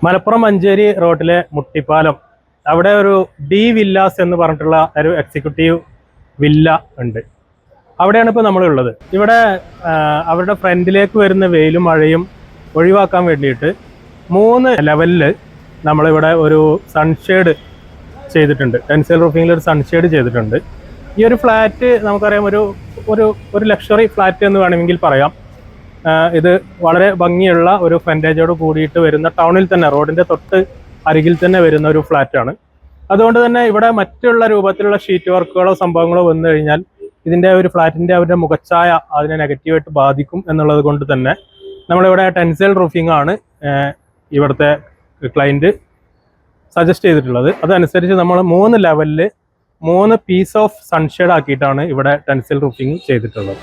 മലപ്പുറം മഞ്ചേരി റോഡിലെ മുട്ടിപ്പാലം അവിടെ ഒരു ഡി വില്ലാസ് എന്ന് പറഞ്ഞിട്ടുള്ള ഒരു എക്സിക്യൂട്ടീവ് വില്ല ഉണ്ട്. അവിടെയാണ് ഇപ്പോൾ നമ്മളുള്ളത്. ഇവിടെ അവരുടെ ഫ്രണ്ടിലേക്ക് വരുന്ന വെയിലും മഴയും ഒഴിവാക്കാൻ വേണ്ടിയിട്ട് 3 ലെവലിൽ നമ്മളിവിടെ ഒരു സൺഷെയ്ഡ് ചെയ്തിട്ടുണ്ട്. ടെൻസൈൽ റൂഫിങ്ങിൽ ഒരു സൺഷെയ്ഡ് ചെയ്തിട്ടുണ്ട്. ഈ ഒരു ഫ്ലാറ്റ് നമുക്കറിയാം ഒരു ലക്ഷറി ഫ്ലാറ്റ് എന്ന് വേണമെങ്കിൽ പറയാം. ഇത് വളരെ ഭംഗിയുള്ള ഒരു ഫ്രണ്ടേജോട് കൂടിയിട്ട് വരുന്ന ടൗണിൽ തന്നെ റോഡിന്റെ തൊട്ട് അരികിൽ തന്നെ വരുന്ന ഒരു ഫ്ലാറ്റാണ്. അതുകൊണ്ട് തന്നെ ഇവിടെ മറ്റുള്ള രൂപത്തിലുള്ള ഷീറ്റ് വർക്കുകളോ സംഭവങ്ങളോ വന്നു കഴിഞ്ഞാൽ ഇതിന്റെ ഒരു ഫ്ലാറ്റിന്റെ അവരുടെ മുഖച്ഛായ അതിനെ നെഗറ്റീവായിട്ട് ബാധിക്കും എന്നുള്ളത് കൊണ്ട് തന്നെ നമ്മളിവിടെ ടെൻസൈൽ റൂഫിംഗ് ആണ് ഇവിടുത്തെ ക്ലയന്റ് സജസ്റ്റ് ചെയ്തിട്ടുള്ളത്. അതനുസരിച്ച് നമ്മൾ 3 ലെവലിൽ 3 പീസ് ഓഫ് സൺഷെയ്ഡ് ആക്കിയിട്ടാണ് ഇവിടെ ടെൻസൈൽ റൂഫിംഗ് ചെയ്തിട്ടുള്ളത്.